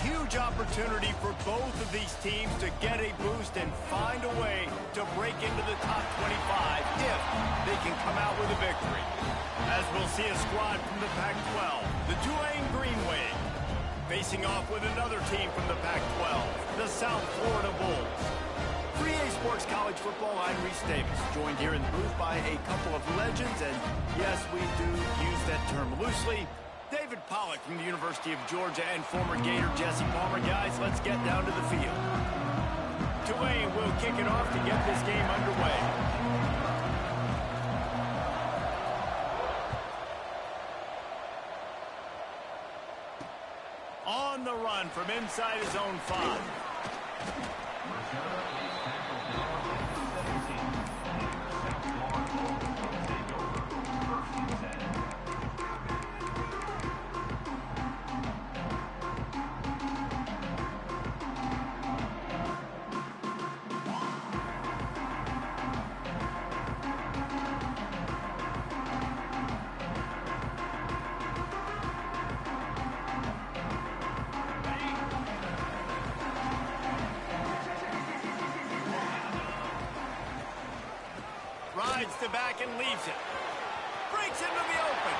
huge opportunity for both of these teams to get a boost and find a way to break into the top 25 if they can come out with a victory. As we'll see a squad from the Pac-12, the Tulane Green Wave, facing off with another team from the Pac-12, the South Florida Bulls. For EA Sports College Football, I'm Reese Davis, joined here in the booth by a couple of legends, and yes, we do use that term loosely. David Pollack from the University of Georgia and former Gator Jesse Palmer. Guys, let's get down to the field. Tulane will kick it off to get this game underway. On the run from inside his own 5. Rides the back and leaves it. Breaks into the open.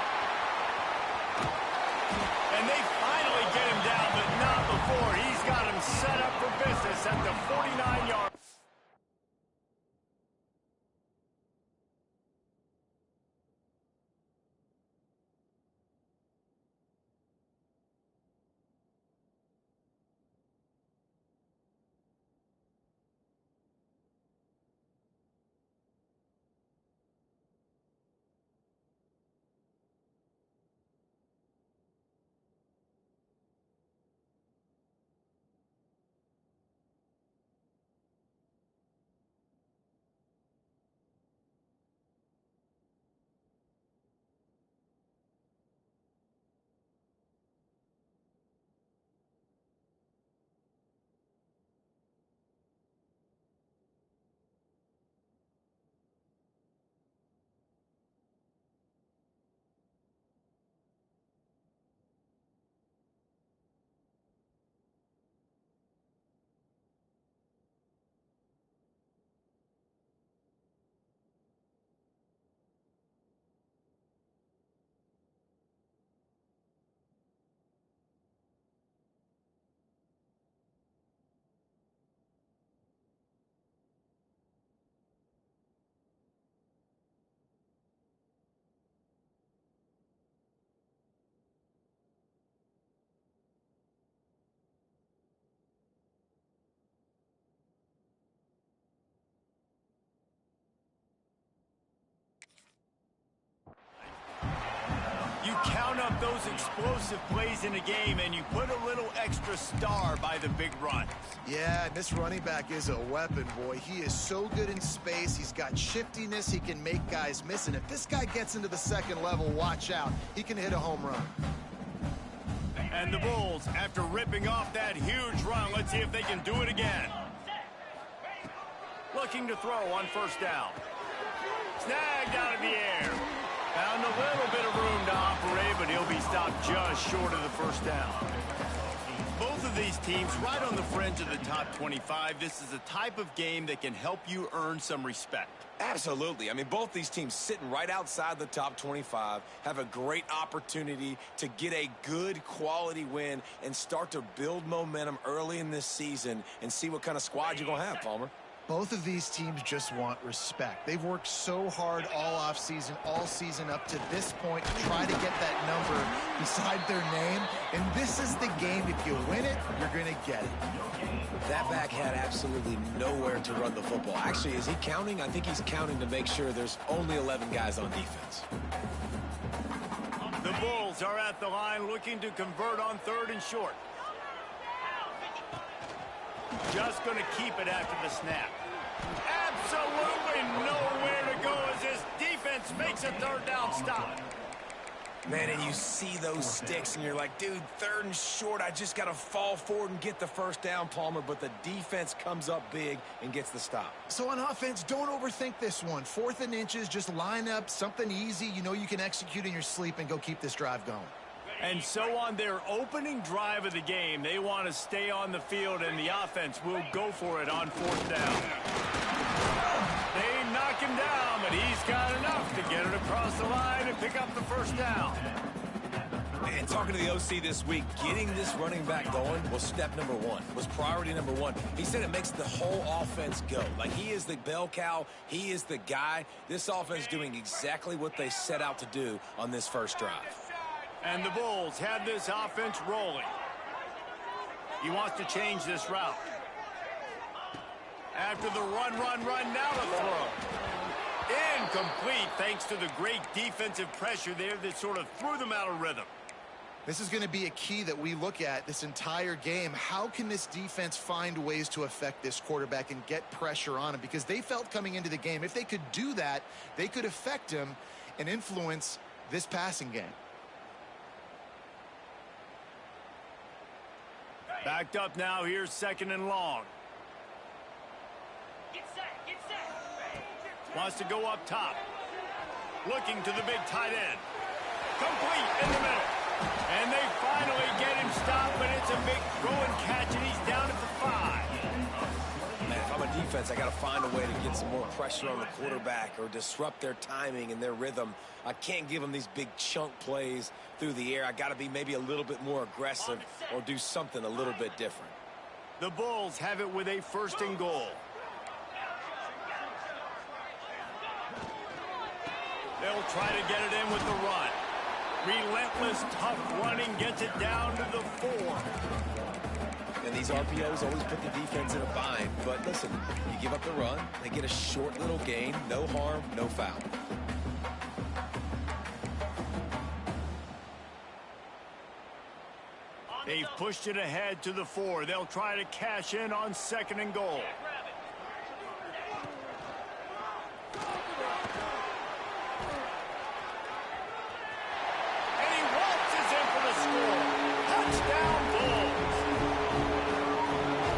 And they finally get him down, but not before. He's got him set up for business at the 49-yard. You count up those explosive plays in a game, and you put a little extra star by the big runs. Yeah, this running back is a weapon, boy. He is so good in space. He's got shiftiness. He can make guys miss. And if this guy gets into the second level, watch out. He can hit a home run. And the Bulls, after ripping off that huge run, let's see if they can do it again. Looking to throw on first down. Snagged out of the air. Found a little bit of room to operate, but he'll be stopped just short of the first down. Both of these teams right on the fringe of the top 25. This is a type of game that can help you earn some respect. Absolutely. I mean, both these teams sitting right outside the top 25 have a great opportunity to get a good quality win and start to build momentum early in this season and see what kind of squad you're going to have, Palmer. Both of these teams just want respect. They've worked so hard all offseason, all season up to this point to try to get that number beside their name. And this is the game. If you win it, you're going to get it. That back had absolutely nowhere to run the football. Actually, is he counting? I think he's counting to make sure there's only 11 guys on defense. The Bulls are at the line looking to convert on 3rd and short. Just going to keep it after the snap. Absolutely nowhere to go as this defense makes a 3rd down stop. Man, and you see those sticks, and you're like, dude, 3rd and short, I just got to fall forward and get the first down, Palmer, but the defense comes up big and gets the stop. So on offense, don't overthink this one. 4th and inches, just line up something easy you know you can execute in your sleep and go keep this drive going. And so on their opening drive of the game, they want to stay on the field, and the offense will go for it on 4th down. They knock him down, but he's got enough to get it across the line and pick up the 1st down. And talking to the OC this week, getting this running back going was step number 1, was priority number 1. He said it makes the whole offense go. Like, he is the bell cow. He is the guy. This offense doing exactly what they set out to do on this first drive. And the Bulls have this offense rolling. He wants to change this route. After the run, now to throw. Incomplete thanks to the great defensive pressure there that sort of threw them out of rhythm. This is going to be a key that we look at this entire game. How can this defense find ways to affect this quarterback and get pressure on him? Because they felt coming into the game, if they could do that, they could affect him and influence this passing game. Backed up now. Here's 2nd and long. Get set. Wants to go up top. Looking to the big tight end. Complete in the middle. And they finally get him stopped, but it's a big throw and catch, and he's down at the 5. Man, if I'm a defense, I got to find a way to get some more pressure on the quarterback or disrupt their timing and their rhythm. I can't give them these big chunk plays through the air. I got to be maybe a little bit more aggressive or do something a little bit different. The Bulls have it with a 1st and goal. They'll try to get it in with the run. Relentless, tough running gets it down to the 4. And these RPOs always put the defense in a bind. But listen, you give up the run, they get a short little gain, no harm, no foul. They've pushed it ahead to the 4. They'll try to cash in on 2nd and goal. And he waltzes in for the score. Touchdown, Bulls.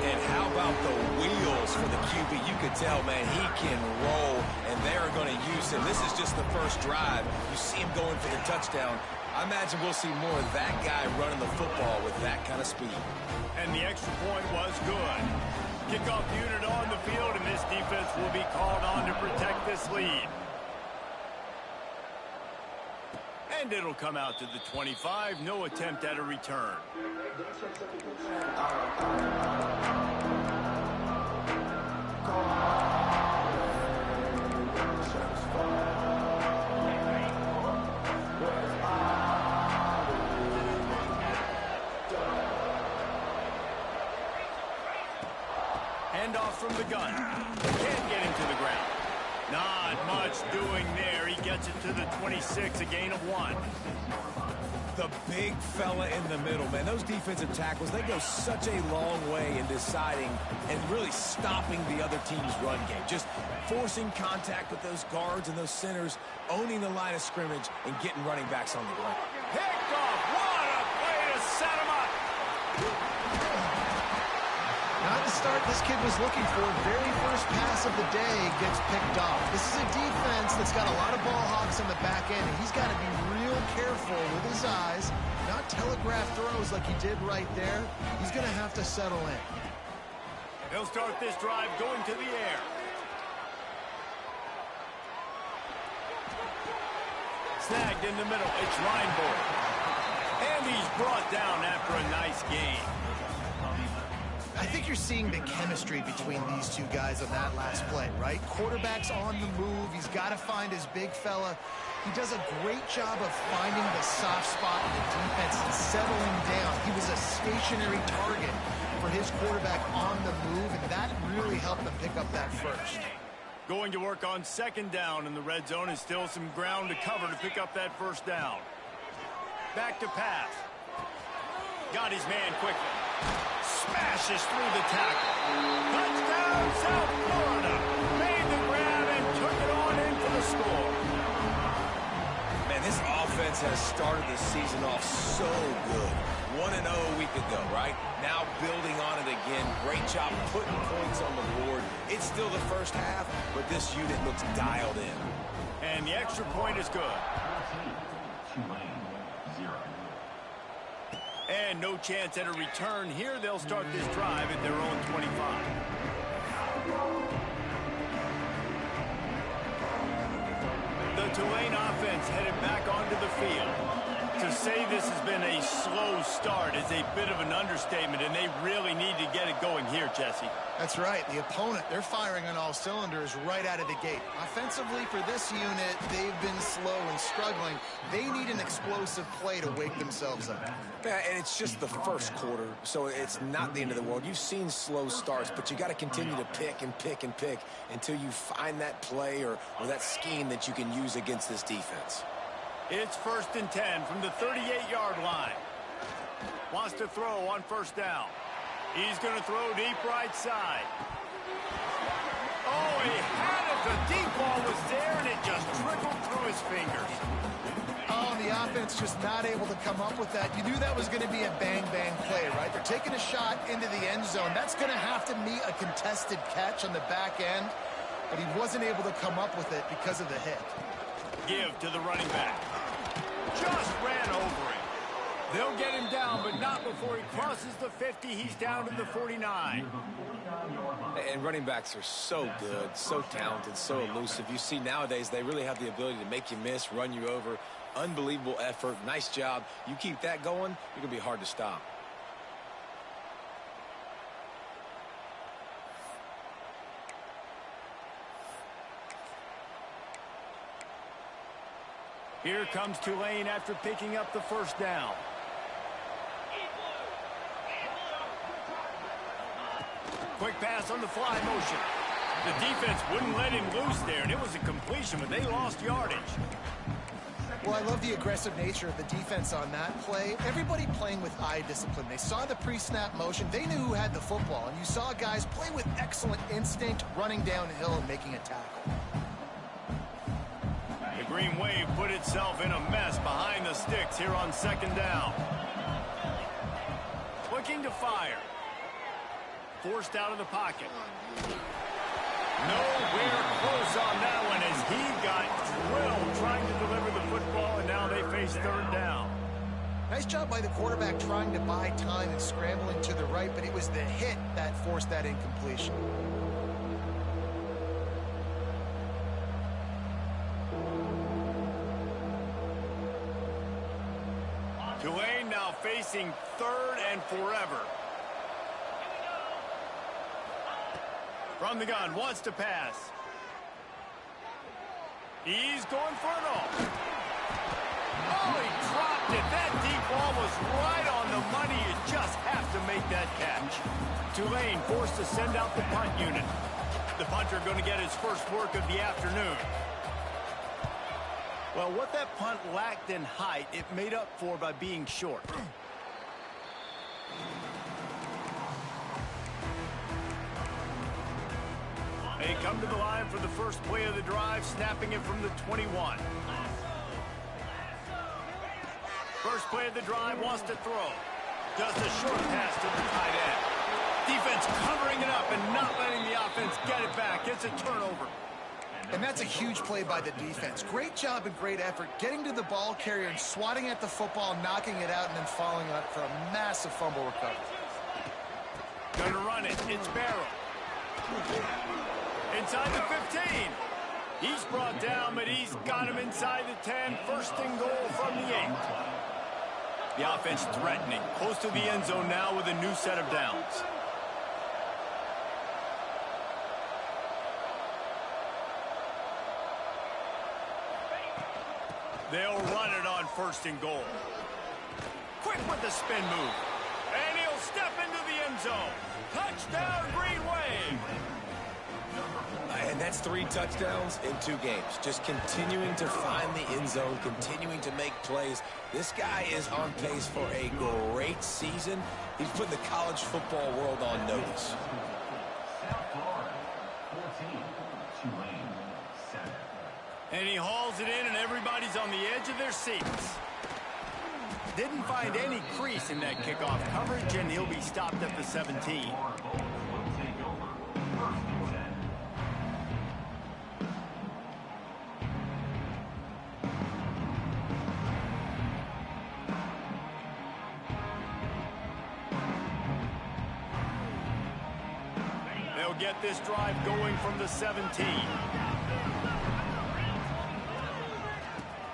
And how about the wheels for the QB? You could tell, man, he can roll, and they're going to use him. This is just the first drive. You see him going for the touchdown. I imagine we'll see more of that guy running the football with that kind of speed. And the extra point was good. Kickoff unit on the field, and this defense will be called on to protect this lead. And it'll come out to the 25. No attempt at a return. Handoff from the gun. Can't get him to the ground. Not much doing there. He gets it to the 26, a gain of 1. The big fella in the middle, man. Those defensive tackles, they go such a long way in deciding and really stopping the other team's run game. Just forcing contact with those guards and those centers, owning the line of scrimmage, and getting running backs on the ground. Picked off. What a play to set him up. Not the start this kid was looking for. Very first pass of the day gets picked off. This is a defense that's got a lot of ball hawks on the back end, and he's got to be real careful with his eyes, not telegraph throws like he did right there. He's going to have to settle in. He'll start this drive going to the air. Snagged in the middle. It's Reinbold. And he's brought down after a nice gain. I think you're seeing the chemistry between these two guys on that last play, right? Quarterback's on the move. He's got to find his big fella. He does a great job of finding the soft spot in the defense and settling down. He was a stationary target for his quarterback on the move, and that really helped them pick up that first. Going to work on 2nd down in the red zone, and still some ground to cover to pick up that 1st down. Back to pass. Got his man quickly. Smashes through the tackle. Touchdown, South Florida. Made the grab and took it on in for the score. Man, this offense has started the season off so good. 1-0 a week ago, right? Now building on it again. Great job putting points on the board. It's still the first half, but this unit looks dialed in. And the extra point is good. Again, no chance at a return here. They'll start this drive at their own 25. The Tulane offense headed back onto the field. To say this has been a slow start is a bit of an understatement, and they really need to get it going here, Jesse. That's right. The opponent, they're firing on all cylinders right out of the gate. Offensively, for this unit, they've been slow and struggling. They need an explosive play to wake themselves up. Yeah, and it's just the first quarter, so it's not the end of the world. You've seen slow starts, but you got to continue to pick and pick and pick until you find that play or that scheme that you can use against this defense. It's 1st and 10 from the 38-yard line. Wants to throw on 1st down. He's going to throw deep right side. Oh, he had it. The deep ball was there, and it just trickled through his fingers. Oh, the offense just not able to come up with that. You knew that was going to be a bang-bang play, right? They're taking a shot into the end zone. That's going to have to meet a contested catch on the back end, but he wasn't able to come up with it because of the hit. Give to the running back. Just ran over him. They'll get him down, but not before he crosses the 50. He's down to the 49. And running backs are so good, so talented, so elusive. You see nowadays they really have the ability to make you miss, run you over. Unbelievable effort. Nice job. You keep that going, you're going to be hard to stop. Here comes Tulane after picking up the 1st down. Quick pass on the fly motion. The defense wouldn't let him loose there, and it was a completion, but they lost yardage. Well, I love the aggressive nature of the defense on that play. Everybody playing with eye discipline. They saw the pre-snap motion. They knew who had the football, and you saw guys play with excellent instinct, running downhill and making a tackle. The Green Wave put itself in a mess behind the sticks here on 2nd down. Looking to fire. Forced out of the pocket. Nowhere close on that one as he got drilled trying to deliver the football, and now they face 3rd down. Nice job by the quarterback trying to buy time and scrambling to the right, but it was the hit that forced that incompletion. Tulane now facing 3rd and forever. From the gun, wants to pass. He's going for it all. Oh, he dropped it. That deep ball was right on the money. You just have to make that catch. Tulane forced to send out the punt unit. The punter going to get his first work of the afternoon. Well, what that punt lacked in height, it made up for by being short. They come to the line for the first play of the drive, snapping it from the 21. First play of the drive, wants to throw. Does a short pass to the tight end. Defense covering it up and not letting the offense get it back. It's a turnover. And that's a huge play by the defense. Great job and great effort getting to the ball carrier and swatting at the football, knocking it out, and then following up for a massive fumble recovery. Gonna run it. It's Barrow. Inside the 15. He's brought down, but he's got him inside the 10. 1st and goal from the 8. The offense threatening. Close to the end zone now with a new set of downs. They'll run it on 1st and goal. Quick with the spin move. And he'll step into the end zone. Touchdown, Green Wave. And that's 3 touchdowns in 2 games. Just continuing to find the end zone, continuing to make plays. This guy is on pace for a great season. He's putting the college football world on notice. And he hauls it in, and everybody's on the edge of their seats. Didn't find any crease in that kickoff coverage, and he'll be stopped at the 17. They'll get this drive going from the 17.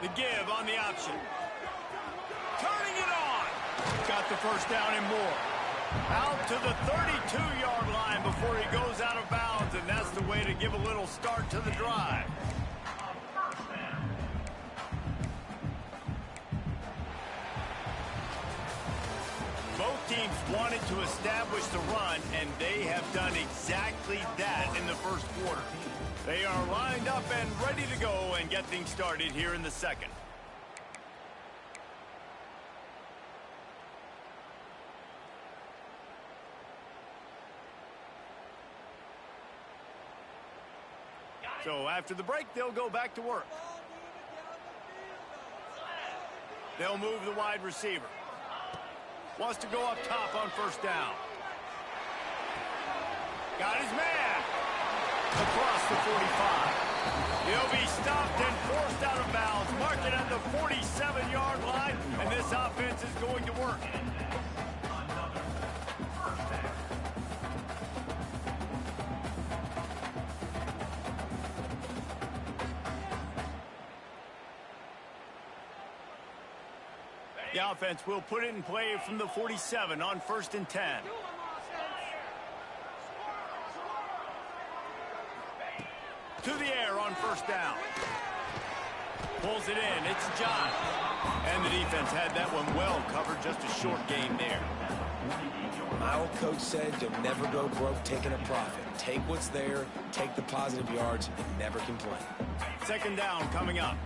The give on the option. Turning it on. Got the first down and more. Out to the 32-yard line before he goes out of bounds, and that's the way to give a little start to the drive. Both teams wanted to establish the run, and they have done exactly that in the first quarter. They are lined up and ready to go and get things started here in the second. So after the break, they'll go back to work. They'll move the wide receiver. Wants to go up top on first down. Got his man. Across the 45. He'll be stopped and forced out of bounds. Mark it at the 47-yard line, and this offense is going to work. The offense will put it in play from the 47 on 1st and 10. To the air on first down. Pulls it in. It's John. And the defense had that one well covered. Just a short gain there. My old coach said you'll never go broke taking a profit. Take what's there, take the positive yards, and never complain. Second down coming up.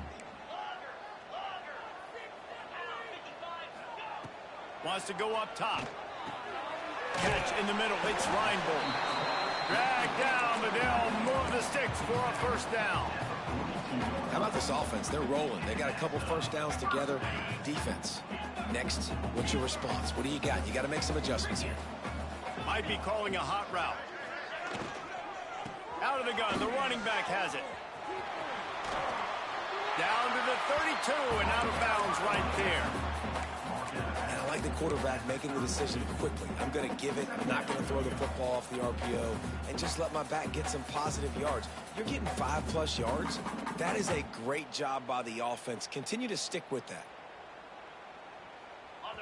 Wants to go up top. Catch in the middle. It's Reinbold. Drag down, but they'll move the sticks for a first down. How about this offense? They're rolling. They got a couple first downs together. Defense. Next, what's your response? What do you got? You got to make some adjustments here. Might be calling a hot route. Out of the gun. The running back has it. Down to the 32 and out of bounds right there. And I like the quarterback making the decision quickly. I'm going to give it. I'm not going to throw the football off the RPO and just let my back get some positive yards. You're getting 5+ yards. That is a great job by the offense. Continue to stick with that.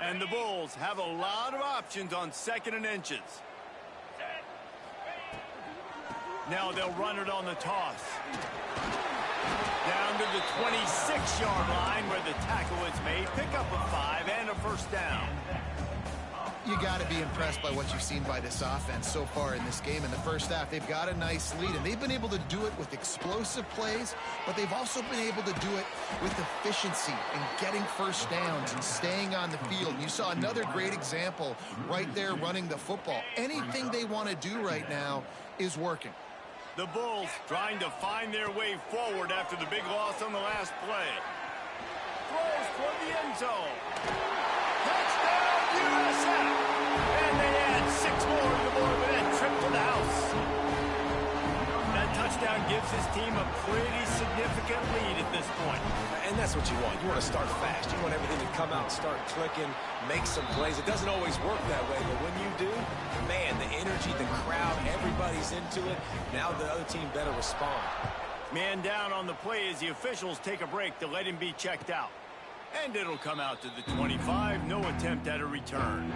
And the Bulls have a lot of options on 2nd and inches. Now they'll run it on the toss. Down to the 26-yard line where the tackle is made. Pick up a 5 and a first down. You got to be impressed by what you've seen by this offense so far in this game. In the first half, they've got a nice lead, and they've been able to do it with explosive plays, but they've also been able to do it with efficiency and getting first downs and staying on the field. You saw another great example right there running the football. Anything they want to do right now is working. The Bulls trying to find their way forward after the big loss on the last play. Throws for the end zone. Touchdown, USA! And they add 6 more to the board with that trip to the house. That touchdown gives his team a pretty significant lead at this point. And that's what you want. You want to start fast. You want everything to come out and start clicking, make some plays. It doesn't always work that way, but when you do, man, the energy, the crowd, everybody's into it. Now the other team better respond. Man down on the play as the officials take a break to let him be checked out. And it'll come out to the 25. No attempt at a return.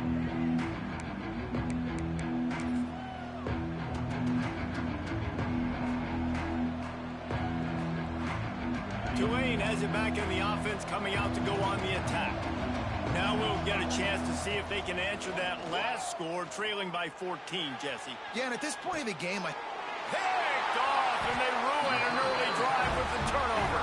Tulane has it back in the offense, coming out to go on the attack. Now we'll get a chance to see if they can answer that last score, trailing by 14, Jesse. Yeah, and at this point of the game, Picked off, and they ruin an early drive with the turnover.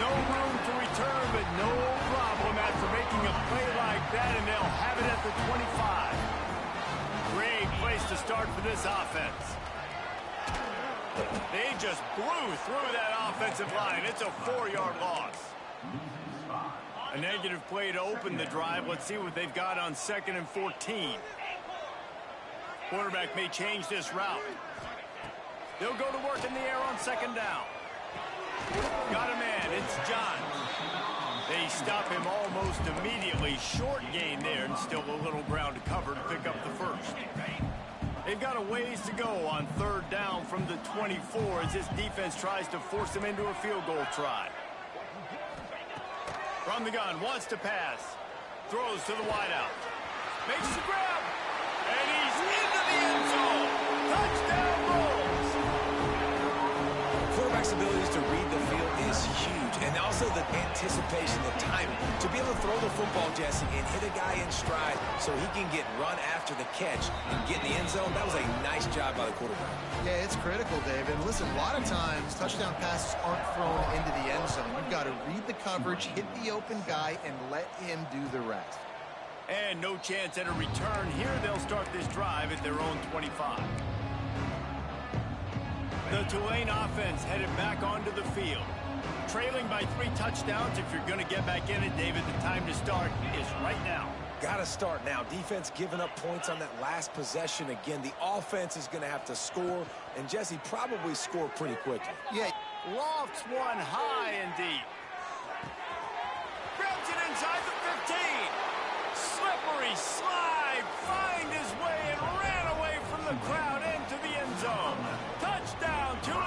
No room to return, but no problem after making a play like that, and they'll have it at the 25. Great place to start for this offense. They just blew through that offensive line. It's a 4-yard loss. A negative play to open the drive. Let's see what they've got on 2nd and 14. Quarterback may change this route. They'll go to work in the air on 2nd down. Got a man. It's John. They stop him almost immediately. Short gain there, and still a little ground to cover to pick up the first. They've got a ways to go on 3rd down from the 24 as this defense tries to force them into a field goal try. From the gun, wants to pass. Throws to the wideout. Makes the grab. And he's into the end zone. Touchdown Bulls. Quarterback's abilities to read the field is huge. And also the anticipation, the timing. To be able to throw the football, Jesse, and hit a guy in stride so he can get run after the catch and get in the end zone, that was a nice job by the quarterback. Yeah, it's critical, David. And listen, a lot of times touchdown passes aren't thrown into the end zone. You've got to read the coverage, hit the open guy, and let him do the rest. And no chance at a return here. They'll start this drive at their own 25. The Tulane offense headed back onto the field. Trailing by 3 touchdowns. If you're going to get back in it, David, the time to start is right now. Got to start now. Defense giving up points on that last possession. Again, the offense is going to have to score, and Jesse probably score pretty quickly. Yeah. Lofts one high and deep. Grabs it inside the 15. Slippery slide. Find his way and ran away from the crowd into the end zone. Touchdown, Tulane.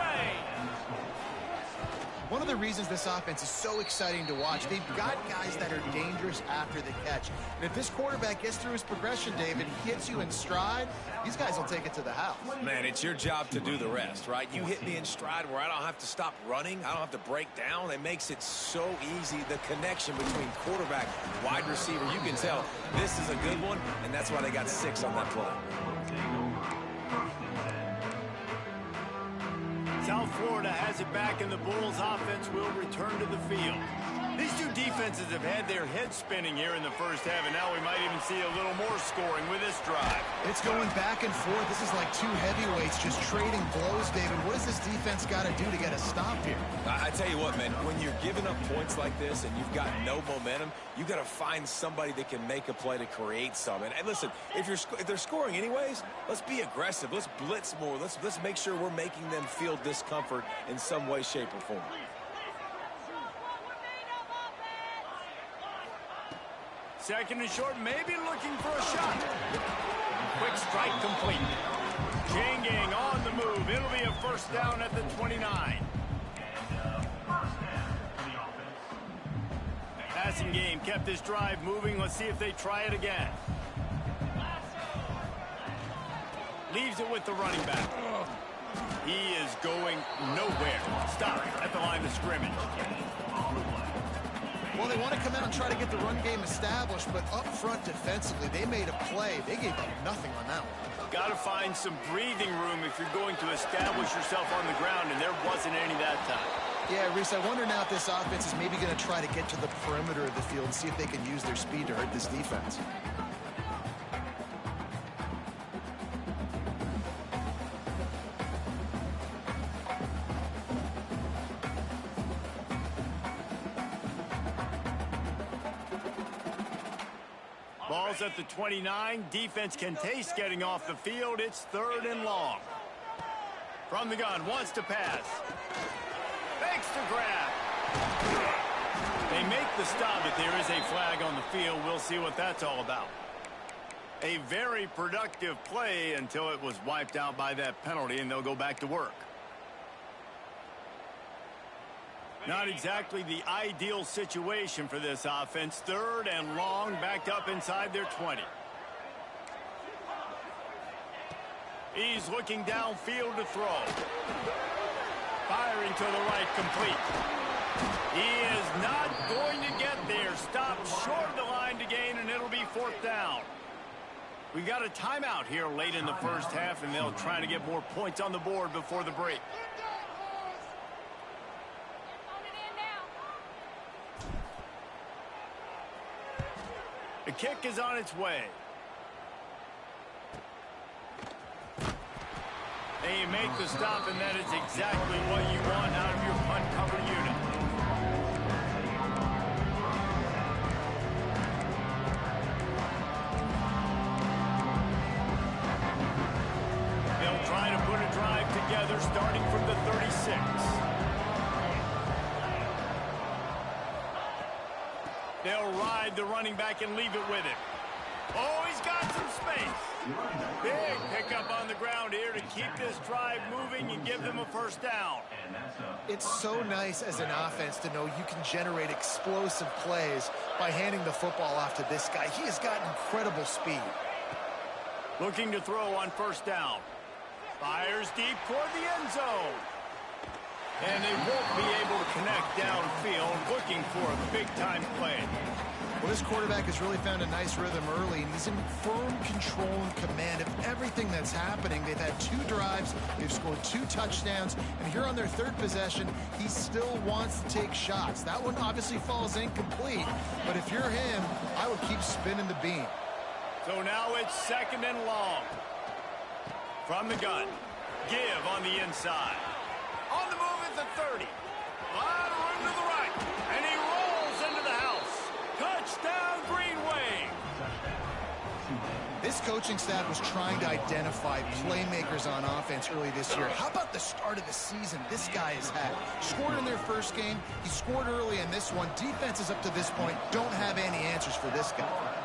One of the reasons this offense is so exciting to watch, they've got guys that are dangerous after the catch. And if this quarterback gets through his progression, David, he hits you in stride, these guys will take it to the house. Man, it's your job to do the rest, right? You hit me in stride where I don't have to stop running. I don't have to break down. It makes it so easy. The connection between quarterback, wide receiver, you can tell this is a good one, and that's why they got 6 on that play. South Florida has it back, and the Bulls offense will return to the field. These two defenses have had their heads spinning here in the first half, and now we might even see a little more scoring with this drive. It's going back and forth. This is like 2 heavyweights just trading blows, David. What does this defense got to do to get a stop here? I tell you what, man, when you're giving up points like this and you've got no momentum, you got to find somebody that can make a play to create some. And listen, if they're scoring anyways, let's be aggressive. Let's blitz more. Let's make sure we're making them feel discomfort in some way, shape, or form. Second and short, maybe looking for a shot. Quick strike complete. Chain gang on the move. It'll be a first down at the 29. Passing game kept this drive moving. Let's see if they try it again. Leaves it with the running back. He is going nowhere. Stop at the line of scrimmage. Well, they want to come out and try to get the run game established, but up front defensively, they made a play. They gave up nothing on that one. Got to find some breathing room if you're going to establish yourself on the ground, and there wasn't any that time. Yeah, Reese, I wonder now if this offense is maybe going to try to get to the perimeter of the field and see if they can use their speed to hurt this defense. Ball's at the 29. Defense can taste getting off the field. It's 3rd and long. From the gun, wants to pass. Fakes the grab. They make the stop, but there is a flag on the field. We'll see what that's all about. A very productive play until it was wiped out by that penalty, and they'll go back to work. Not exactly the ideal situation for this offense. 3rd and long, backed up inside their 20. He's looking downfield to throw. Firing to the right, complete. He is not going to get there. Stopped short of the line to gain, and it'll be 4th down. We've got a timeout here late in the first half, and they'll try to get more points on the board before the break. The kick is on its way. They make the stop, and that is exactly what you want out of your punt cover unit. They'll try to put a drive together starting from the 36. They'll ride the running back and leave it with him. Oh, he's got some space. Big pickup on the keep this drive moving and give them a first down. It's so nice as an offense to know you can generate explosive plays by handing the football off to this guy. He has got incredible speed. Looking to throw on first down. Fires deep toward the end zone. And they won't be able to connect downfield, looking for a big-time play. Well, this quarterback has really found a nice rhythm early, and he's in firm control and command of everything that's happening. They've had 2 drives, they've scored 2 touchdowns, and here on their 3rd possession, he still wants to take shots. That one obviously falls incomplete, but if you're him, I would keep spinning the beam. So now it's 2nd and long. From the gun, give on the inside. On the move at the 30. Lot of room to the right, and he rolls into the house. Touchdown, Green Wave. This coaching staff was trying to identify playmakers on offense early this year. How about the start of the season this guy has had? Scored in their first game. He scored early in this one. Defenses up to this point don't have any answers for this guy.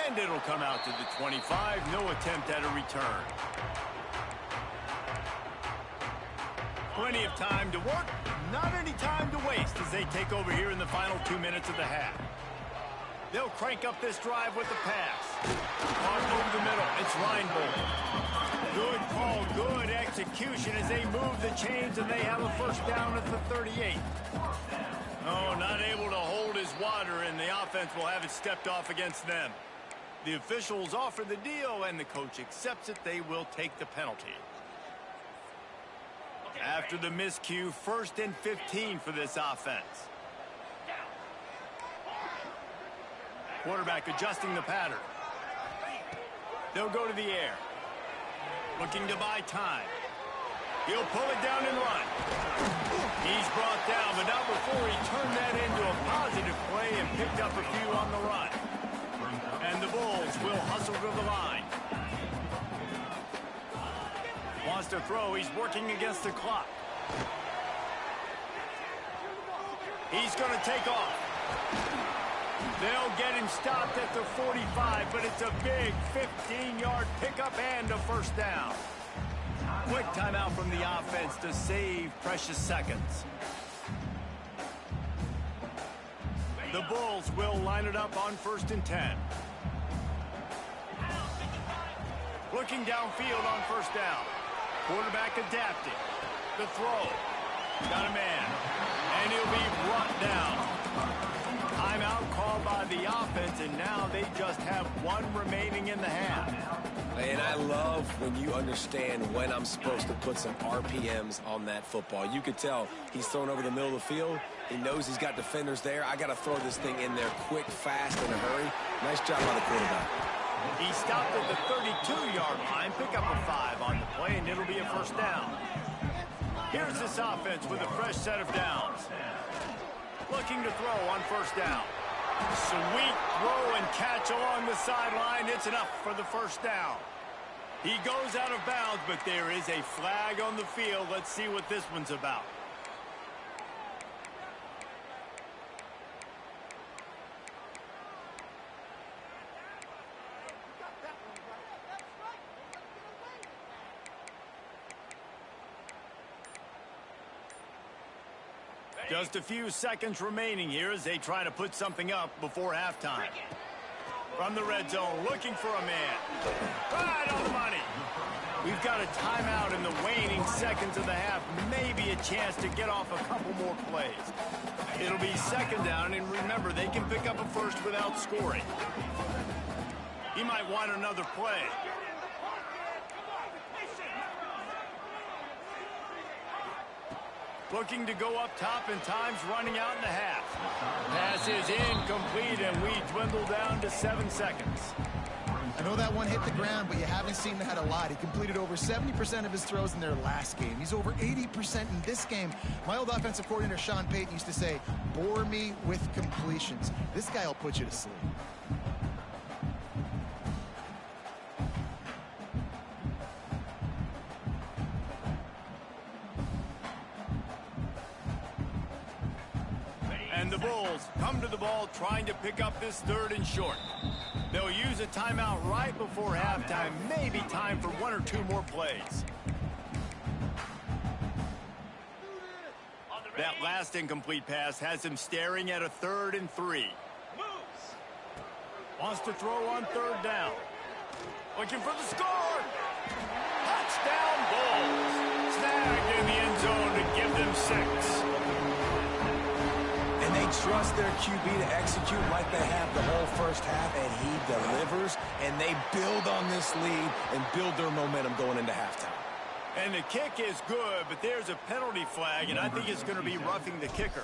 And it'll come out to the 25. No attempt at a return. Plenty of time to work. Not any time to waste as they take over here in the final 2 minutes of the half. They'll crank up this drive with the pass. On over the middle. It's Reinbold. Good call. Good execution as they move the chains and they have a first down at the 38. Oh, not able to hold his water, and the offense will have it stepped off against them. The officials offer the deal, and the coach accepts it. They will take the penalty. After the miscue, 1st and 15 for this offense. Quarterback adjusting the pattern. They'll go to the air. Looking to buy time. He'll pull it down and run. He's brought down, but not before he turned that into a positive play and picked up a few on the run. And the Bulls will hustle to the line. Wants to throw. He's working against the clock. He's going to take off. They'll get him stopped at the 45, but it's a big 15-yard pickup and a first down. Quick timeout from the offense to save precious seconds. The Bulls will line it up on 1st and 10. Looking downfield on first down. Quarterback adapting. The throw. Got a man. And he'll be brought down. Timeout called by the offense, and now they just have 1 remaining in the half. And I love when you understand when I'm supposed to put some RPMs on that football. You could tell he's thrown over the middle of the field. He knows he's got defenders there. I got to throw this thing in there quick, fast, in a hurry. Nice job by the quarterback. He stopped at the 32-yard line, pick up a 5 on the play, and it'll be a first down. Here's this offense with a fresh set of downs. Looking to throw on first down. Sweet throw and catch along the sideline. It's enough for the first down. He goes out of bounds, but there is a flag on the field. Let's see what this one's about. Just a few seconds remaining here as they try to put something up before halftime. From the red zone, looking for a man. Right on the money. We've got a timeout in the waning seconds of the half. Maybe a chance to get off a couple more plays. It'll be 2nd down, and remember, they can pick up a first without scoring. He might want another play. Looking to go up top, and time's running out in the half. Pass is incomplete, and we dwindle down to 7 seconds. I know that one hit the ground, but you haven't seen that a lot. He completed over 70% of his throws in their last game. He's over 80% in this game. My old offensive coordinator, Sean Payton, used to say, bore me with completions. This guy will put you to sleep. And the Bulls Bulls come to the ball trying to pick up this 3rd and short. They'll use a timeout right before halftime, maybe time for 1 or 2 more plays. That last incomplete pass has him staring at a 3rd and 3. Wants to throw on 3rd down. Looking for the score. Touchdown Bulls. Snagged in the end zone to give them 6. And they trust their QB to execute like they have the whole first half, and he delivers, and they build on this lead and build their momentum going into halftime. And the kick is good, but there's a penalty flag, and I think it's going to be roughing the kicker.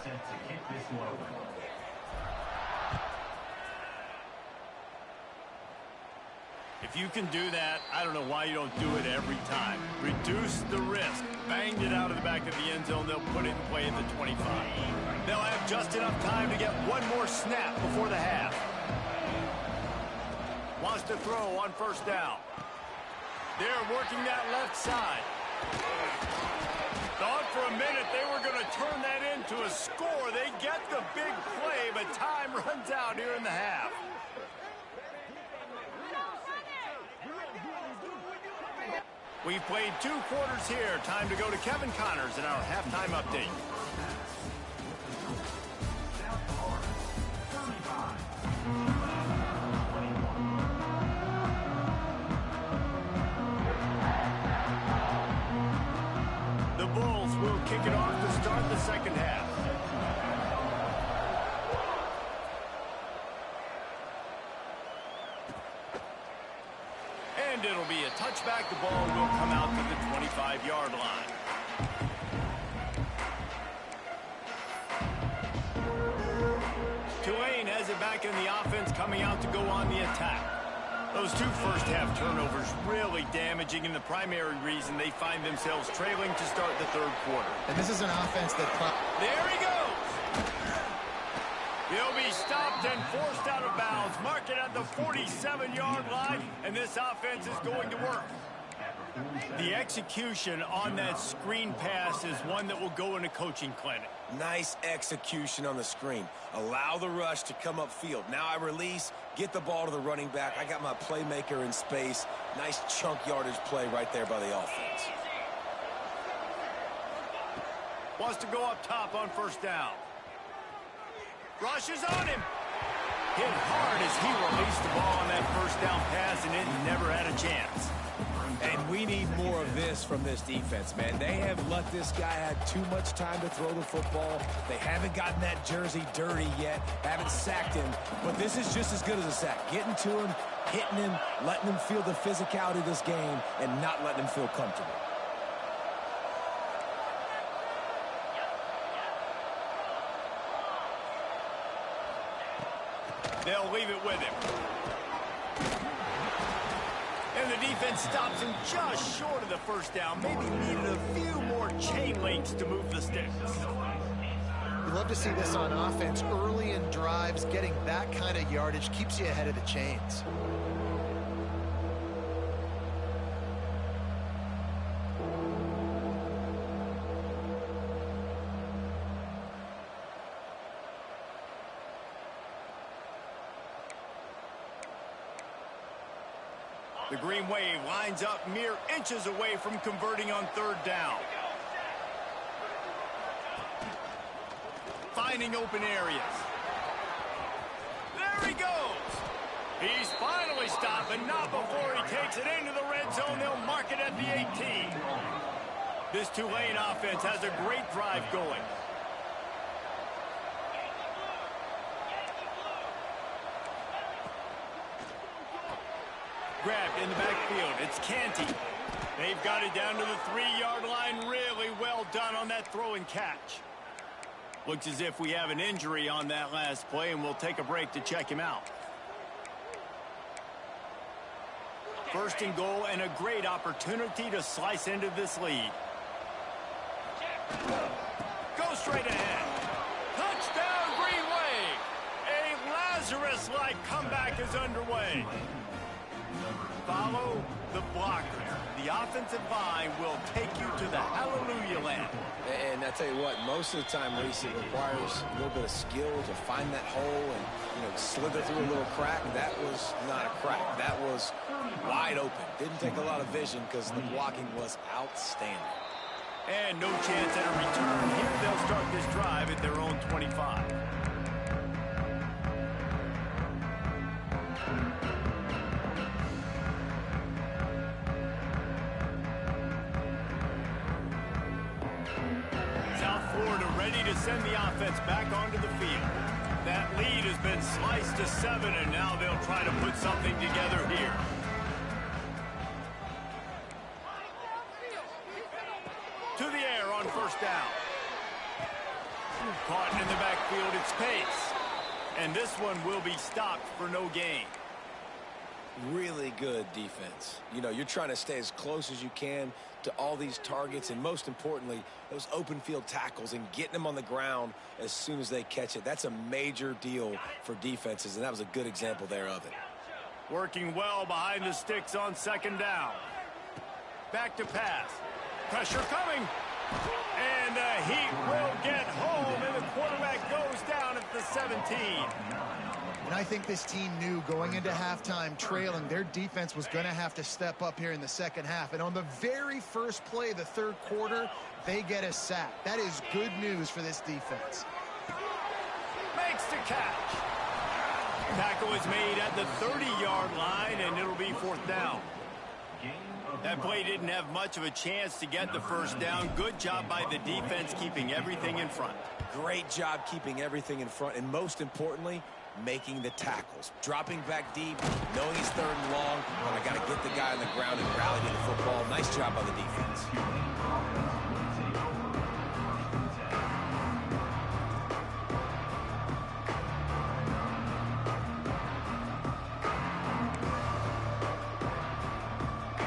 If you can do that, I don't know why you don't do it every time. Reduce the risk. Banged it out of the back of the end zone. They'll put it in play at the 25. They'll have just enough time to get one more snap before the half. Wants to throw on 1st down. They're working that left side. Thought for a minute they were going to turn that into a score. They get the big play, but time runs out here in the half. We've played 2 quarters here. Time to go to Kevin Connors in our halftime update. The Bulls will kick it off to start the 2nd half. And it'll be a touchback. The ball will come out to the 25-yard line. Tulane has it back in the offense, coming out to go on the attack. Those 2 first-half turnovers really damaging, and the primary reason they find themselves trailing to start the 3rd quarter. And this is an offense that... There he goes! He'll be stopped and forced out of bounds. Mark it at the 47-yard line, and this offense is going to work. The execution on that screen pass is one that will go in a coaching clinic. Nice execution on the screen. Allow the rush to come upfield. Now I release, get the ball to the running back. I got my playmaker in space. Nice chunk yardage play right there by the offense. Wants to go up top on 1st down. Rushes on him. Hit hard as he released the ball on that 1st down pass, and it never had a chance. And we need more of this from this defense, man. They have let this guy have too much time to throw the football. They haven't gotten that jersey dirty yet, haven't sacked him. But this is just as good as a sack. Getting to him, hitting him, letting him feel the physicality of this game, and not letting him feel comfortable. They'll leave it with him. And the defense stops him just short of the 1st down. Maybe needed a few more chain links to move the sticks. You love to see this on offense. Early in drives, getting that kind of yardage keeps you ahead of the chains. The Green Wave lines up mere inches away from converting on 3rd down. Finding open areas. There he goes. He's finally stopped, but not before he takes it into the red zone. They'll mark it at the 18. This Tulane offense has a great drive going. Grabbed in the backfield. It's Canty. They've got it down to the 3-yard line. Really well done on that throw and catch. Looks as if we have an injury on that last play, and we'll take a break to check him out. 1st and goal, and a great opportunity to slice into this lead. Go straight ahead. Touchdown, Green Wave. A Lazarus-like comeback is underway. Follow the blocker. The offensive line will take you to the hallelujah land. And I tell you what, most of the time, Reese, it requires a little bit of skill to find that hole and, slither through a little crack. That was not a crack. That was wide open. Didn't take a lot of vision because the blocking was outstanding. And no chance at a return. Here they'll start this drive at their own 25. Ready to send the offense back onto the field. That lead has been sliced to 7, and now they'll try to put something together here. To the air on first down. Caught in the backfield, it's Pace. And this one will be stopped for no gain. Really good defense. You're trying to stay as close as you can to all these targets, and most importantly, those open field tackles and getting them on the ground as soon as they catch it. That's a major deal for defenses, and that was a good example there of it. Working well behind the sticks on second down. Back to pass. Pressure coming. And the Heat will get home, and the quarterback goes down at the 17. And I think this team knew going into halftime trailing, their defense was going to have to step up here in the second half. And on the very first play of the third quarter, they get a sack. That is good news for this defense. Makes the catch. Tackle is made at the 30-yard line, and it'll be fourth down. That play didn't have much of a chance to get the first down. Good job by the defense keeping everything in front. Great job keeping everything in front, and most importantly, making the tackles. Dropping back deep, knowing he's third and long, but I got to get the guy on the ground and rally to the football. Nice job by the defense.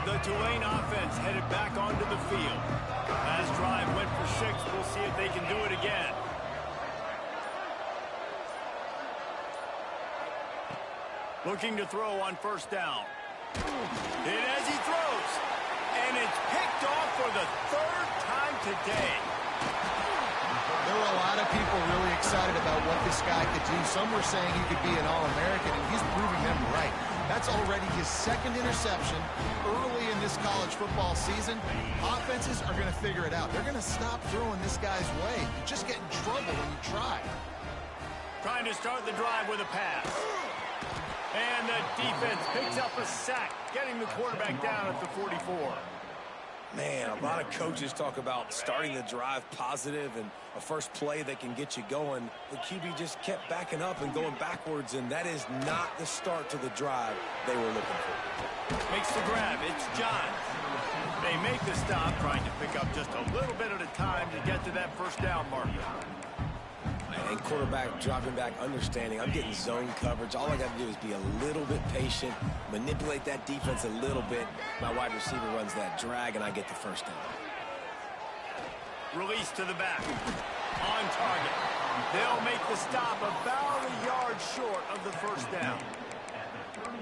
The Tulane offense headed back onto the field. Last drive went for 6. We'll see if they can do it again. Looking to throw on first down. And as he throws, and it's picked off for the third time today. There were a lot of people really excited about what this guy could do. Some were saying he could be an All-American, and he's proving them right. That's already his second interception early in this college football season. Offenses are going to figure it out. They're going to stop throwing this guy's way. You just get in trouble when you try. Trying to start the drive with a pass. And the defense picks up a sack, getting the quarterback down at the 44. Man, a lot of coaches talk about starting the drive positive and a first play that can get you going. The QB just kept backing up and going backwards, and that is not the start to the drive they were looking for. Makes the grab. It's Johns. They make the stop, trying to pick up just a little bit at a time to get to that first down marker. And quarterback dropping back, understanding I'm getting zone coverage. All I got to do is be a little bit patient, manipulate that defense a little bit. My wide receiver runs that drag, and I get the first down. Release to the back. On target. They'll make the stop about a yard short of the first down.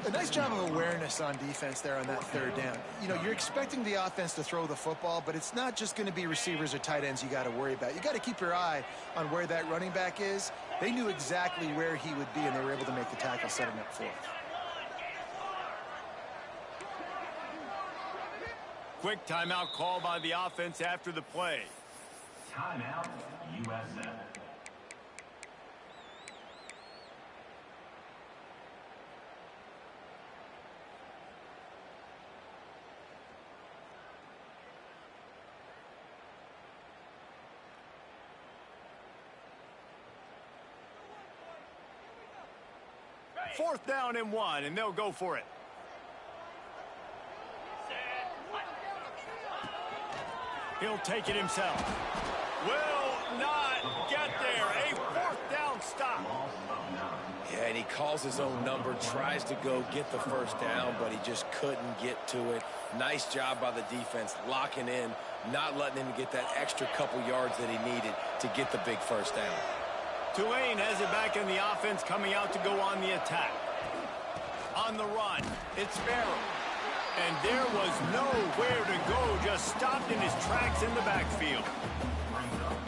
A nice job of awareness on defense there on that third down. You're expecting the offense to throw the football, but it's not just going to be receivers or tight ends you got to worry about. You got to keep your eye on where that running back is. They knew exactly where he would be, and they were able to make the tackle, setting up fourth. Quick timeout call by the offense after the play. Timeout, USA. Fourth down and 1, and they'll go for it. He'll take it himself. Will not get there. A fourth down stop. Yeah, and he calls his own number, tries to go get the first down, but he just couldn't get to it. Nice job by the defense, locking in, not letting him get that extra couple yards that he needed to get the big first down. Tulane has it back in the offense, coming out to go on the attack. On the run, it's Farrell. And there was nowhere to go, just stopped in his tracks in the backfield.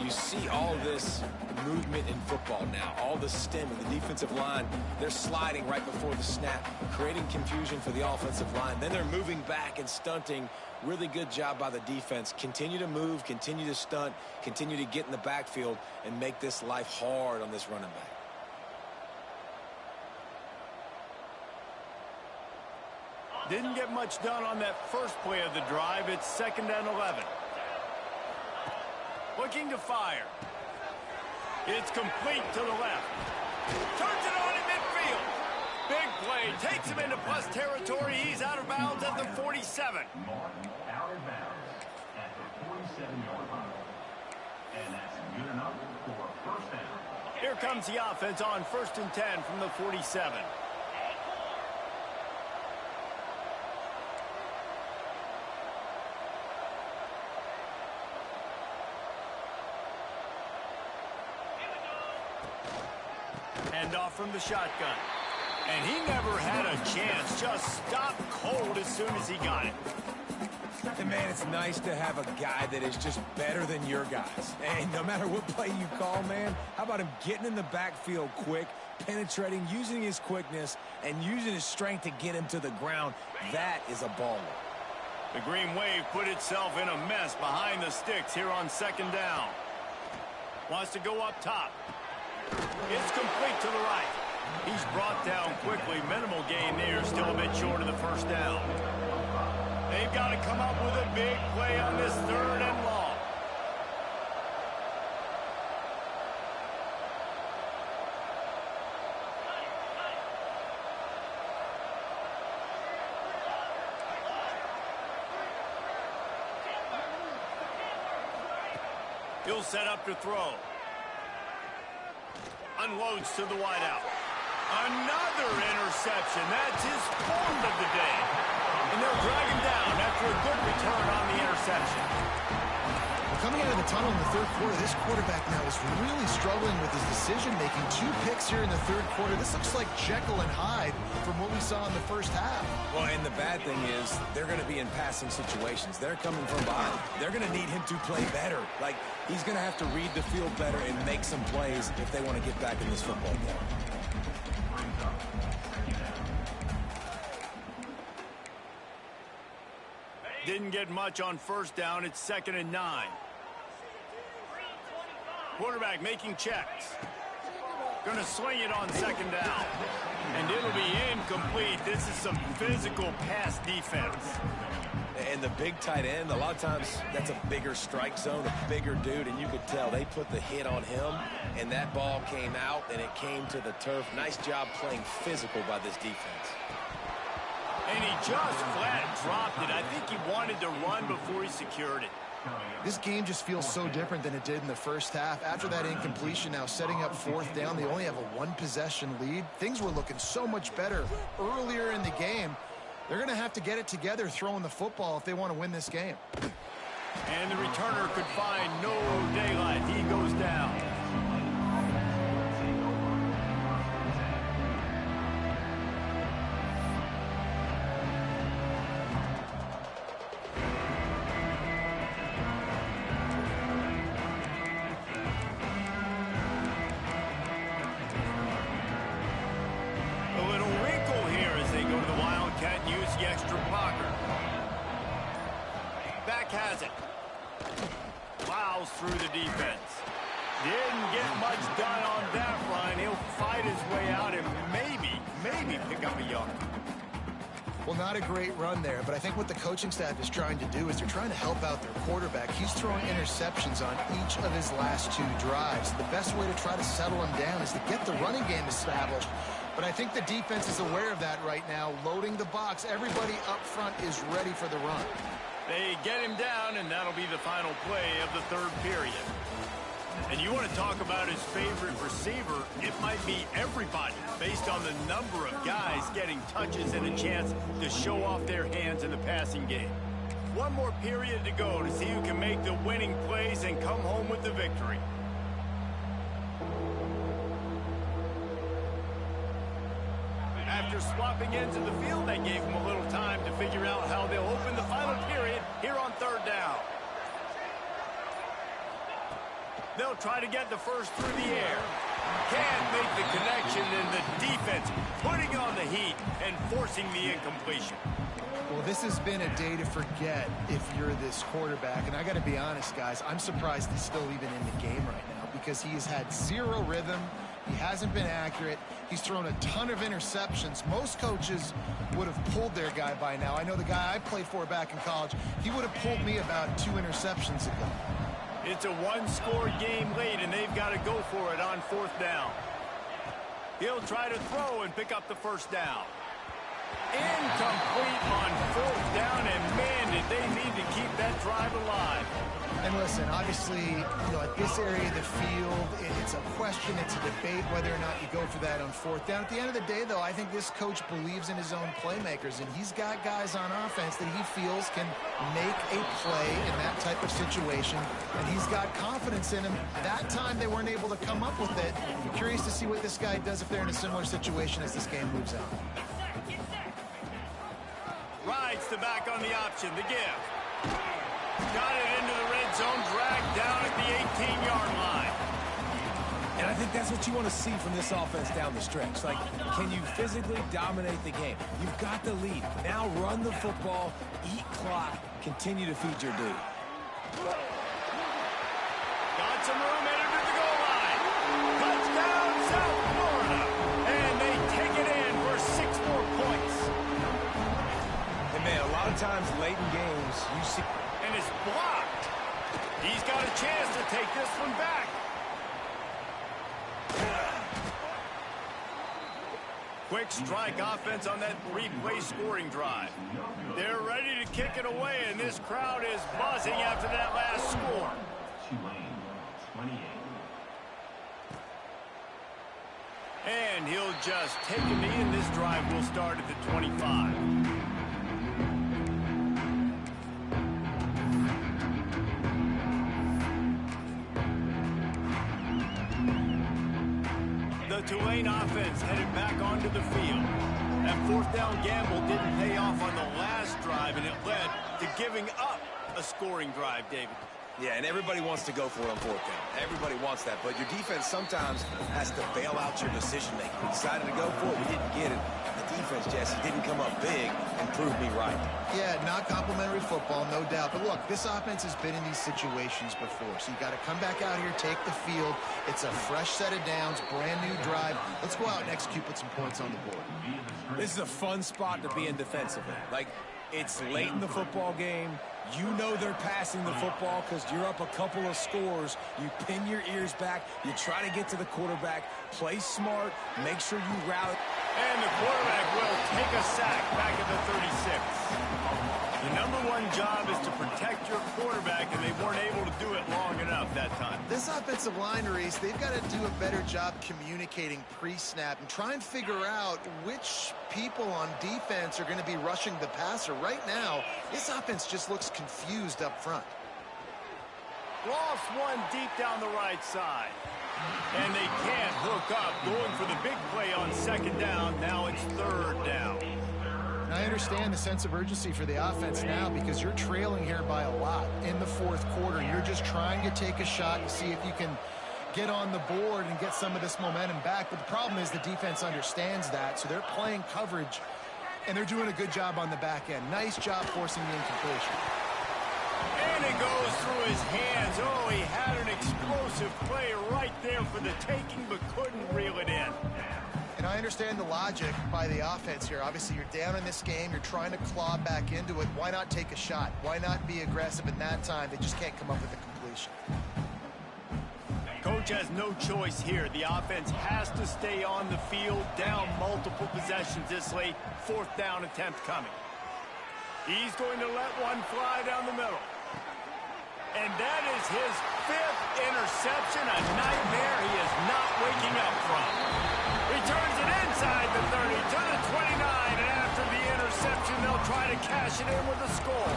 You see all this movement in football now, all the stemming, the defensive line, they're sliding right before the snap, creating confusion for the offensive line. Then they're moving back and stunting. Really good job by the defense. Continue to move, continue to stunt, continue to get in the backfield and make this life hard on this running back. Didn't get much done on that first play of the drive. It's 2nd and 11. Looking to fire. It's complete to the left. Turns it on in midfield. Big play. Takes him into plus territory. He's out of bounds at the 47. Martin out of bounds at the 47-yard line. And that's good enough for a first down. Here comes the offense on 1st and 10 from the 47. Hand off from the shotgun. And he never had a chance. Just stopped cold as soon as he got it. And, man, it's nice to have a guy that is just better than your guys. And no matter what play you call, man, how about him getting in the backfield quick, penetrating, using his quickness, and using his strength to get him to the ground. That is a baller. The Green Wave put itself in a mess behind the sticks here on 2nd down. Wants to go up top. It's complete to the right. He's brought down quickly. Minimal gain there. Still a bit short of the first down. They've got to come up with a big play on this 3rd and long. He'll set up to throw. Unloads to the wideout. Another interception. That's his 4th of the day. And they'll drag him down after a good return on the interception. Well, coming out of the tunnel in the 3rd quarter, this quarterback now is really struggling with his decision-making. 2 picks here in the 3rd quarter. This looks like Jekyll and Hyde from what we saw in the first half. Well, and the bad thing is they're going to be in passing situations. They're coming from behind. They're going to need him to play better. Like, he's going to have to read the field better and make some plays if they want to get back in this football game. Didn't get much on 1st down. It's 2nd and 9. Quarterback making checks. Going to sling it on 2nd down. And it'll be incomplete. This is some physical pass defense. And the big tight end, a lot of times that's a bigger strike zone, a bigger dude, and you could tell they put the hit on him, and that ball came out, and it came to the turf. Nice job playing physical by this defense. And he just flat dropped it. I think he wanted to run before he secured it. This game just feels so different than it did in the first half. After that incompletion, now setting up 4th down, they only have a 1-possession lead. Things were looking so much better earlier in the game. They're going to have to get it together throwing the football if they want to win this game. And the returner could find no daylight. He goes down. Has it. Plows through the defense. Didn't get much done on that run. He'll fight his way out and maybe pick up a yard. Well, not a great run there, but I think what the coaching staff is trying to do is they're trying to help out their quarterback. He's throwing interceptions on each of his last 2 drives. The best way to try to settle him down is to get the running game established. But I think the defense is aware of that right now, loading the box. Everybody up front is ready for the run. They get him down, and that'll be the final play of the 3rd period. And you want to talk about his favorite receiver, it might be everybody, based on the number of guys getting touches and a chance to show off their hands in the passing game. One more period to go to see who can make the winning plays and come home with the victory. after swapping ends of the field, that gave them a little time to figure out how they'll open the final period here on third down. They'll try to get the first through the air. Can't make the connection, and the defense putting on the heat and forcing the incompletion. Well, this has been a day to forget if you're this quarterback. And I got to be honest, guys, I'm surprised he's still even in the game right now because he has had zero rhythm. He hasn't been accurate. He's thrown a ton of interceptions. Most coaches would have pulled their guy by now. I know the guy I played for back in college, he would have pulled me about 2 interceptions ago. It's a one-score game late, and they've got to go for it on fourth down. He'll try to throw and pick up the first down. Incomplete on fourth down, and man, did they need to keep that drive alive. And listen, obviously, at this area of the field, it's a question, it's a debate whether or not you go for that on fourth down. At the end of the day, though, I think this coach believes in his own playmakers, and he's got guys on offense that he feels can make a play in that type of situation, and he's got confidence in him. That time, they weren't able to come up with it. I'm curious to see what this guy does if they're in a similar situation as this game moves on. Rides the back on the option, the give. Got it into the red zone, dragged down at the 18-yard line. And I think that's what you want to see from this offense down the stretch. Like, can you physically dominate the game? You've got the lead. Now run the football, eat clock, continue to feed your dude. Got some room, headed to the goal line. Touchdown, South Florida. And they take it in for 6 more points. And, man, a lot of times late in games, you see... And it's blocked. He's got a chance to take this one back. Quick strike offense on that 3-play scoring drive. They're ready to kick it away, and this crowd is buzzing after that last score. Tulane, 28. And he'll just take a knee, and this drive will start at the 25. The Tulane offense headed back onto the field. That fourth down gamble didn't pay off on the last drive, and it led to giving up a scoring drive, David. Yeah, and everybody wants to go for it on fourth down. Everybody wants that, but your defense sometimes has to bail out your decision-making. We decided to go for it. We didn't get it. The defense, Jesse, didn't come up big and prove me right. Yeah, not complimentary football, no doubt. But look, this offense has been in these situations before, so you got to come back out here, take the field. It's a fresh set of downs, brand new drive. Let's go out and execute, put some points on the board. This is a fun spot to be in defensively. Like, it's late in the football game. You know they're passing the football because you're up a couple of scores. You pin your ears back. You try to get to the quarterback. Play smart. Make sure you rally. And the quarterback will take a sack back at the 36. The #1 job is to protect your quarterback, and they weren't able to do it long enough that time. This offensive line, Reese, they've got to do a better job communicating pre-snap and try and figure out which people on defense are going to be rushing the passer. Right now, this offense just looks confused up front. Lost one deep down the right side. And they can't hook up, going for the big play on second down. Now it's third down. And I understand the sense of urgency for the offense now because you're trailing here by a lot in the fourth quarter. You're just trying to take a shot and see if you can get on the board and get some of this momentum back. But the problem is the defense understands that, so they're playing coverage, and they're doing a good job on the back end. Nice job forcing the incompletion. And it goes through his hands. Oh, he had an explosive play right there for the taking, but couldn't reel it in. And I understand the logic by the offense here. Obviously, you're down in this game. You're trying to claw back into it. Why not take a shot? Why not be aggressive in that time? They just can't come up with a completion. Coach has no choice here. The offense has to stay on the field, down multiple possessions this late. Fourth down attempt coming. He's going to let one fly down the middle. And that is his 5th interception, a nightmare he is not waking up from. Returns it inside the 30 to the 29, and after the interception, they'll try to cash it in with a score.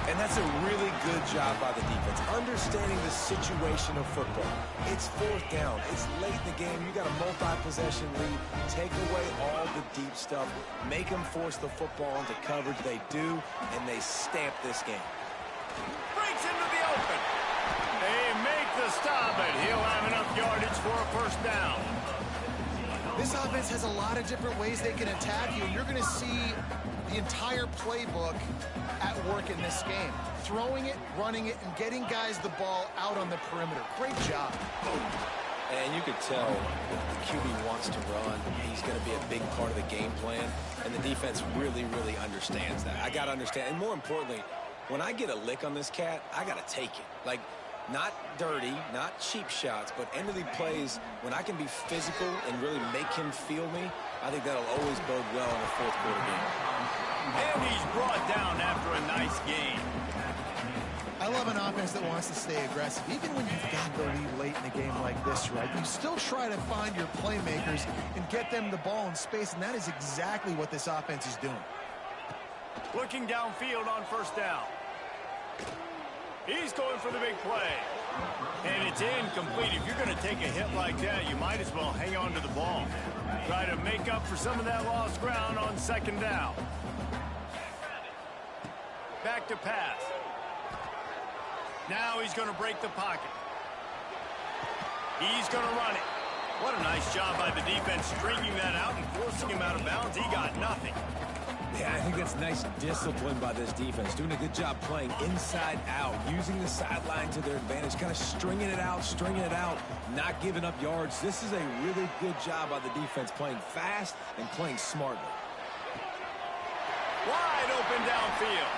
And that's a really good job by the defense, understanding the situation of football. It's fourth down. It's late in the game. You got a multi-possession lead. Take away all the deep stuff. Make them force the football into coverage. They do, and they stamp this game. Breaks into the open. They make the stop, and he'll have enough yardage for a first down. This offense has a lot of different ways they can attack you, and you're going to see the entire playbook at work in this game. Throwing it, running it, and getting guys the ball out on the perimeter. Great job. And you could tell the QB wants to run. He's going to be a big part of the game plan, and the defense really, really understands that. I got to understand, and more importantly, when I get a lick on this cat, I got to take it. Like, not dirty, not cheap shots, but end of the plays, when I can be physical and really make him feel me, I think that'll always bode well in a fourth quarter game. And he's brought down after a nice game. I love an offense that wants to stay aggressive. Even when you've got the lead late in the game like this, right, you still try to find your playmakers and get them the ball in space, and that is exactly what this offense is doing. Looking downfield on first down. He's going for the big play. And it's incomplete. If you're going to take a hit like that, you might as well hang on to the ball. Try to make up for some of that lost ground on second down. Back to pass. Now he's going to break the pocket. He's going to run it. What a nice job by the defense stringing that out and forcing him out of bounds. He got nothing. Yeah, I think that's nice discipline by this defense. Doing a good job playing inside out, using the sideline to their advantage, kind of stringing it out, not giving up yards. This is a really good job by the defense, playing fast and playing smartly. Wide open downfield.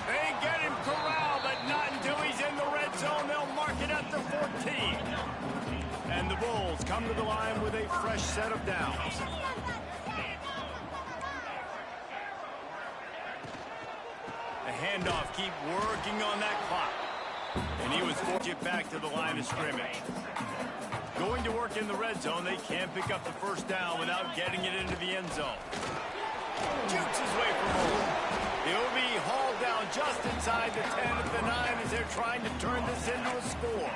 They get him corralled, but not until he's in the red zone. They'll mark it at the 14. And the Bulls come to the line with a fresh set of downs. The handoff, keep working on that clock. And he was forced to get back to the line of scrimmage. Going to work in the red zone, they can't pick up the first down without getting it into the end zone. Jukes his way for more. He'll be hauled down just inside the 10 at the 9 as they're trying to turn this into a score.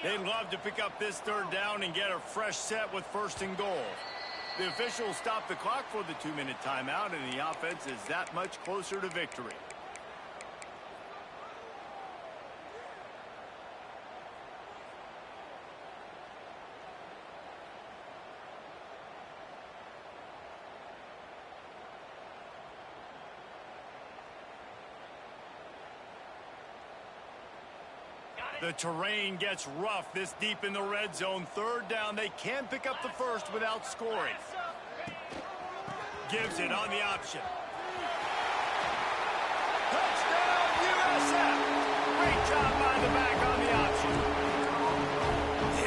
They'd love to pick up this third down and get a fresh set with first and goal. The officials stop the clock for the 2-minute timeout, and the offense is that much closer to victory. The terrain gets rough this deep in the red zone. Third down, they can't pick up the first without scoring. Gives it on the option. Touchdown, USF! Great job by the back on the option.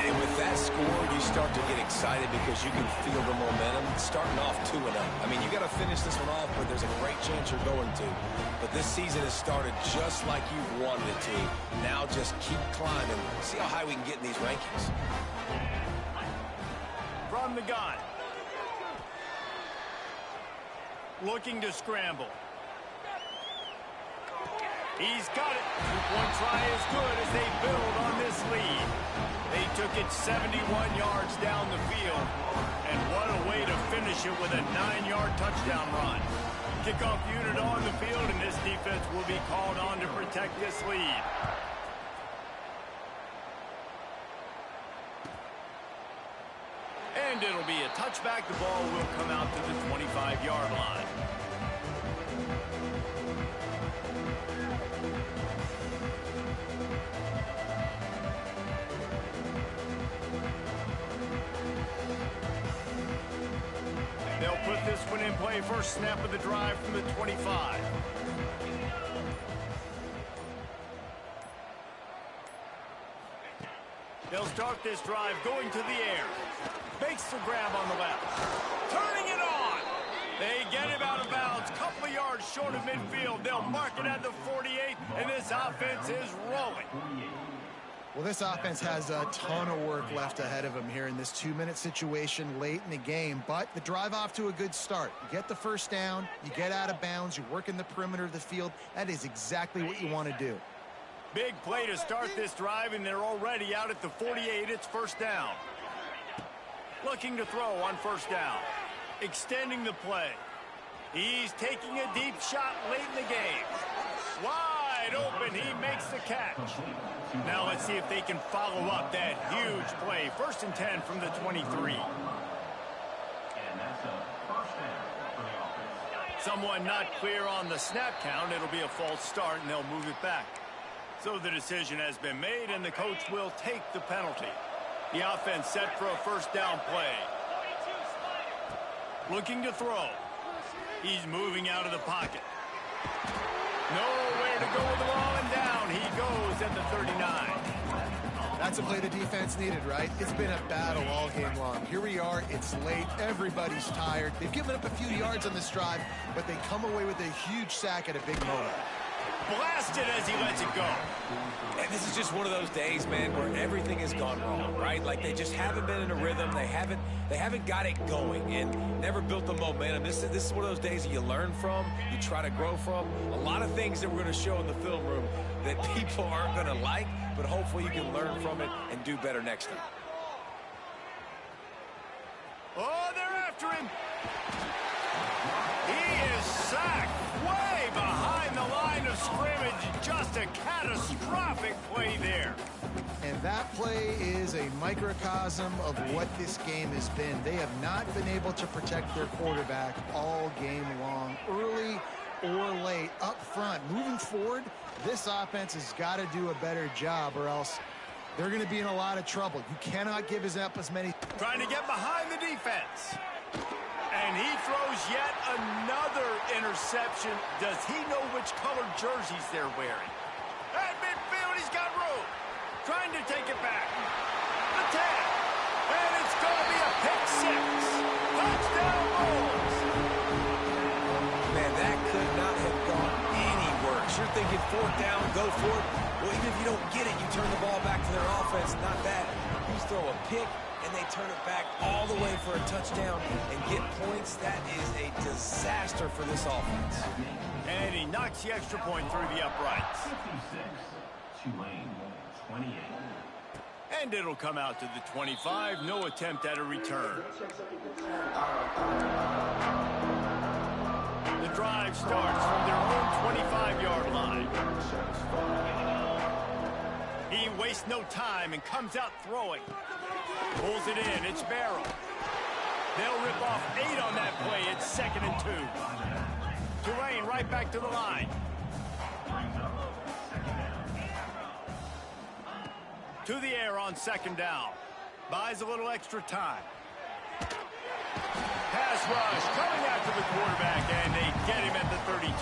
And with that score, you start to get excited because you can feel the momentum starting off 2-0. I mean, you got to finish this one off, but there's a great chance you're going to. But this season has started just like you wanted it to. Now just keep climbing. See how high we can get in these rankings. From the gun. Looking to scramble. He's got it. Two-point try is good as they build on this lead. They took it 71 yards down the field. And what a way to finish it with a 9-yard touchdown run. Kickoff unit on the field, and this defense will be called on to protect this lead. And it'll be a touchback. The ball will come out to the 25-yard line. They'll put this one in play. First snap of the drive from the 25. They'll start this drive going to the air. Makes the grab on the left. Turning it on. They get him out of bounds. Couple of yards short of midfield. They'll mark it at the 48, and this offense is rolling. Well, this offense has a ton of work left ahead of them here in this 2-minute situation late in the game, but the drive off to a good start. You get the first down, you get out of bounds, you work in the perimeter of the field. That is exactly what you want to do. Big play to start this drive, and they're already out at the 48. It's first down. Looking to throw on first down. Extending the play. He's taking a deep shot late in the game. Wide open. He makes the catch. Now let's see if they can follow up that huge play. 1st and 10 from the 23. And that's a first down for the offense. Someone not clear on the snap count. It'll be a false start, and they'll move it back. So the decision has been made, and the coach will take the penalty. The offense set for a first down play. Looking to throw. He's moving out of the pocket. Nowhere to go with the ball, and down he goes at the 39. That's a play the defense needed, right? It's been a battle all game long. Here we are. It's late. Everybody's tired. They've given up a few yards on this drive, but they come away with a huge sack at a big moment. Blasted as he lets it go. And this is just one of those days, man, where everything has gone wrong, right? Like they just haven't been in a rhythm. They haven't got it going and never built the momentum. This is one of those days that you learn from, you try to grow from. A lot of things that we're going to show in the film room that people aren't going to like, but hopefully you can learn from it and do better next time. Oh, they're after him. He is sacked way behind the line of scrimmage. Just a catastrophic play there. And that play is a microcosm of what this game has been. They have not been able to protect their quarterback all game long, early or late, up front. Moving forward, this offense has got to do a better job, or else they're going to be in a lot of trouble. You cannot give us up as many. Trying to get behind the defense. And he throws yet another interception. Does he know which colored jerseys they're wearing? At midfield, he's got room. Trying to take it back. The 10. And it's going to be a pick 6. Touchdown Bulls. Man, that could not have gone any worse. You're thinking 4th down, go for it. Well, even if you don't get it, you turn the ball back to their offense. Not that. You throw a pick, and they turn it back all the way for a touchdown and get points. That is a disaster for this offense. And he knocks the extra point through the uprights. 56, Tulane, 28. And it'll come out to the 25. No attempt at a return. The drive starts from their own 25-yard line. He wastes no time and comes out throwing. Pulls it in. It's Barrow. They'll rip off 8 on that play. It's 2nd and 2. Tulane right back to the line. To the air on 2nd down. Buys a little extra time. Pass rush coming after the quarterback, and they get him at the 32.